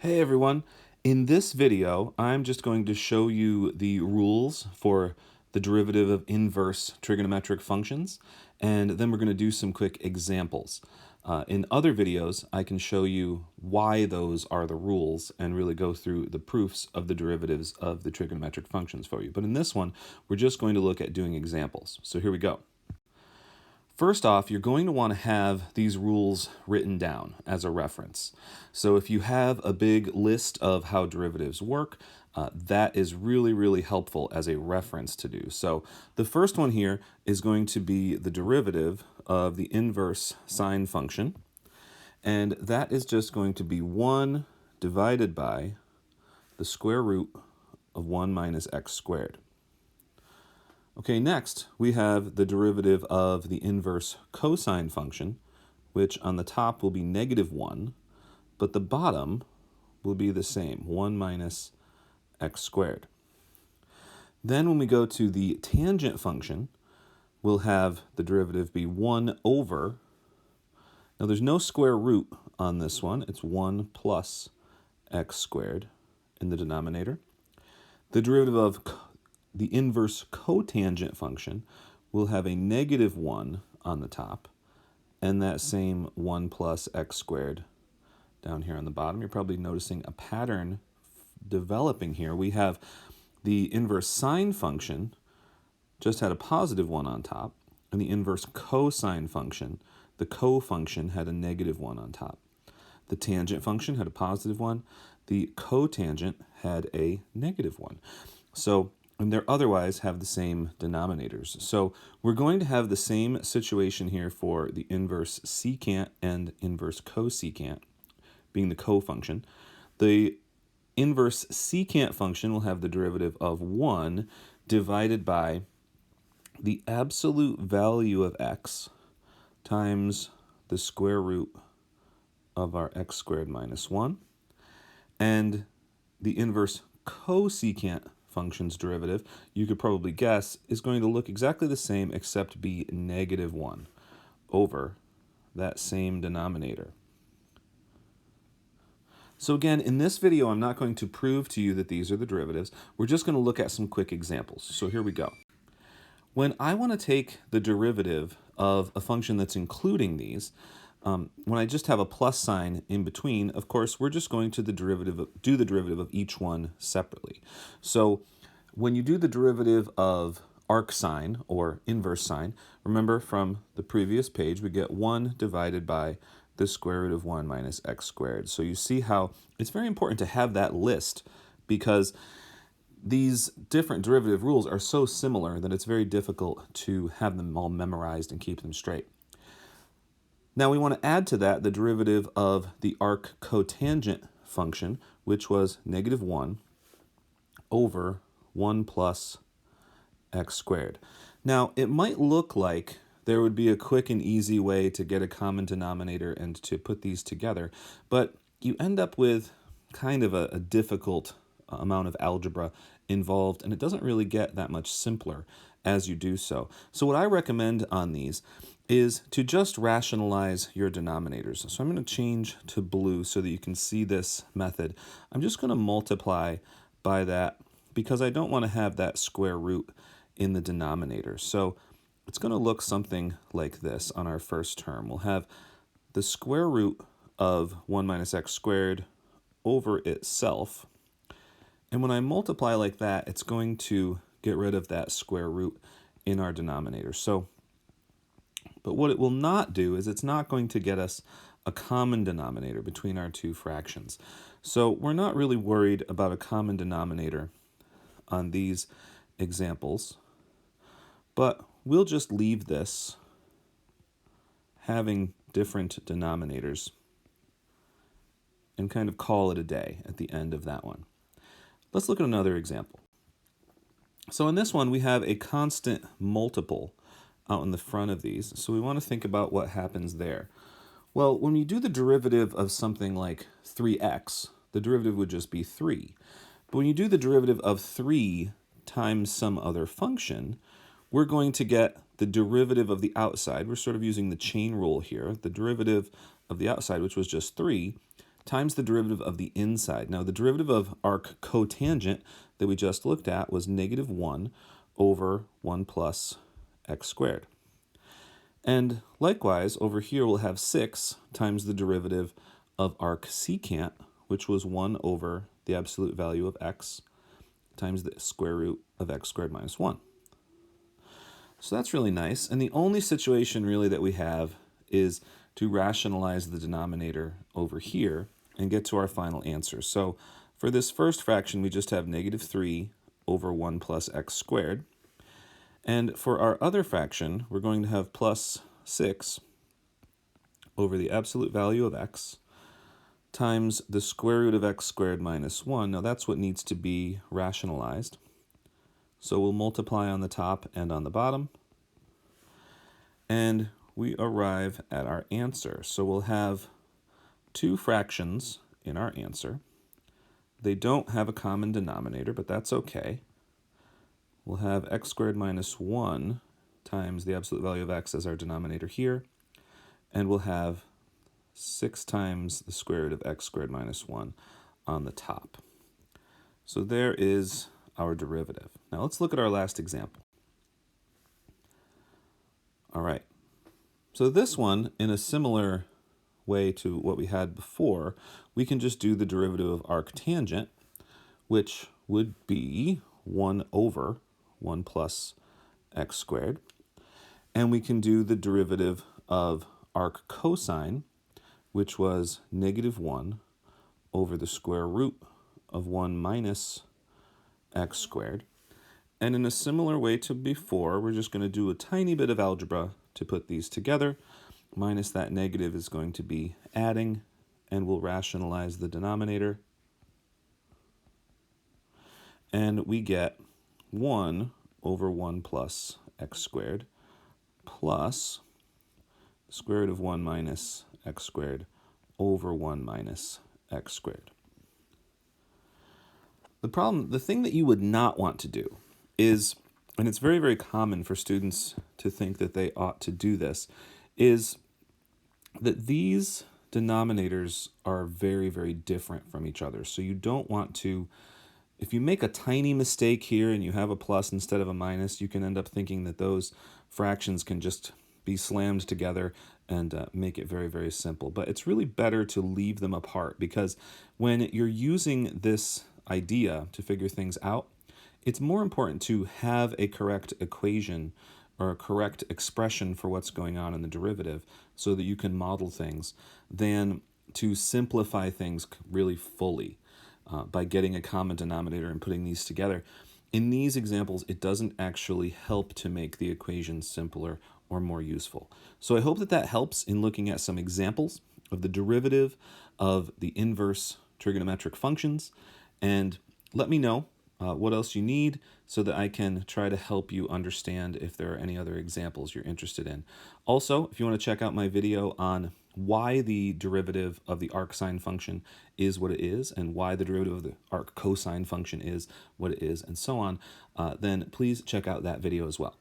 Hey everyone, in this video I'm just going to show you the rules for the derivative of inverse trigonometric functions, and then we're going to do some quick examples. In other videos I can show you why those are the rules and really go through the proofs of the derivatives of the trigonometric functions for you. But in this one we're just going to look at doing examples. So here we go. First off, you're going to want to have these rules written down as a reference. So if you have a big list of how derivatives work, that is really helpful as a reference to do. So the first one here is going to be the derivative of the inverse sine function, and that is just going to be 1 divided by the square root of 1 minus x squared. Okay, next we have the derivative of the inverse cosine function, which on the top will be -1, but the bottom will be the same, 1 minus x squared. Then when we go to the tangent function, we'll have the derivative be 1 over, now there's no square root on this one, it's 1 plus x squared in the denominator. The derivative of the inverse cotangent function will have a -1 on the top, and that same 1 plus x squared down here on the bottom. You're probably noticing a pattern developing here. We have the inverse sine function just had a +1 on top, and the inverse cosine function, the co-function, had a -1 on top. The tangent function had a +1. The cotangent had a -1. So, and they otherwise have the same denominators. So we're going to have the same situation here for the inverse secant and inverse cosecant, being the co-function. The inverse secant function will have the derivative of 1 divided by the absolute value of x times the square root of our x squared minus 1. And the inverse cosecant function's derivative, you could probably guess, is going to look exactly the same except be -1 over that same denominator. So again, in this video, I'm not going to prove to you that these are the derivatives. We're just going to look at some quick examples. So here we go. When I want to take the derivative of a function that's including these, when I just have a plus sign in between, of course, we're just going to do the derivative of each one separately. So when you do the derivative of arc sine or inverse sine, remember from the previous page, we get 1 divided by the square root of 1 minus x squared. So you see how it's very important to have that list, because these different derivative rules are so similar that it's very difficult to have them all memorized and keep them straight. Now we want to add to that the derivative of the arc cotangent function, which was -1 over 1 plus x squared. Now it might look like there would be a quick and easy way to get a common denominator and to put these together, but you end up with kind of a difficult amount of algebra involved, and it doesn't really get that much simpler as you do so. So what I recommend on these is to just rationalize your denominators. So I'm going to change to blue so that you can see this method. I'm just going to multiply by that because I don't want to have that square root in the denominator. So it's going to look something like this on our first term. We'll have the square root of 1 minus x squared over itself. And when I multiply like that, it's going to get rid of that square root in our denominator. But what it will not do is it's not going to get us a common denominator between our two fractions. So we're not really worried about a common denominator on these examples, but we'll just leave this having different denominators and kind of call it a day at the end of that one. Let's look at another example. So in this one, we have a constant multiple out in the front of these. So we want to think about what happens there. Well, when you do the derivative of something like 3x, the derivative would just be 3. But when you do the derivative of 3 times some other function, we're going to get the derivative of the outside. We're sort of using the chain rule here. The derivative of the outside, which was just 3, times the derivative of the inside. Now, the derivative of arc cotangent that we just looked at was negative 1 over 1 plus x squared. And likewise, over here we'll have 6 times the derivative of arc secant, which was 1 over the absolute value of x times the square root of x squared minus 1. So that's really nice. And the only situation really that we have is to rationalize the denominator over here and get to our final answer. So for this first fraction, we just have negative 3 over 1 plus x squared. And for our other fraction, we're going to have plus 6 over the absolute value of x times the square root of x squared minus 1. Now that's what needs to be rationalized. So we'll multiply on the top and on the bottom, and we arrive at our answer. So we'll have two fractions in our answer. They don't have a common denominator, but that's okay. We'll have x squared minus 1 times the absolute value of x as our denominator here, and we'll have 6 times the square root of x squared minus 1 on the top. So there is our derivative. Now let's look at our last example. All right, so this one, in a similar way to what we had before, we can just do the derivative of arctangent, which would be 1 over 1 plus x squared. And we can do the derivative of arc cosine, which was negative 1 over the square root of 1 minus x squared. And in a similar way to before, we're just going to do a tiny bit of algebra to put these together. Minus that negative is going to be adding, and we'll rationalize the denominator. And we get 1 over 1 plus x squared plus the square root of 1 minus x squared over 1 minus x squared. The thing that you would not want to do is, and it's very, very common for students to think that they ought to do this, is that these denominators are very, very different from each other. So you don't want to, if you make a tiny mistake here and you have a plus instead of a minus, you can end up thinking that those fractions can just be slammed together and make it very, very simple. But it's really better to leave them apart, because when you're using this idea to figure things out, it's more important to have a correct equation or a correct expression for what's going on in the derivative so that you can model things than to simplify things really fully by getting a common denominator and putting these together. In these examples, it doesn't actually help to make the equation simpler or more useful. So I hope that that helps in looking at some examples of the derivative of the inverse trigonometric functions. And let me know what else you need so that I can try to help you understand if there are any other examples you're interested in. Also, if you want to check out my video on why the derivative of the arc sine function is what it is, and why the derivative of the arc cosine function is what it is, and so on, then please check out that video as well.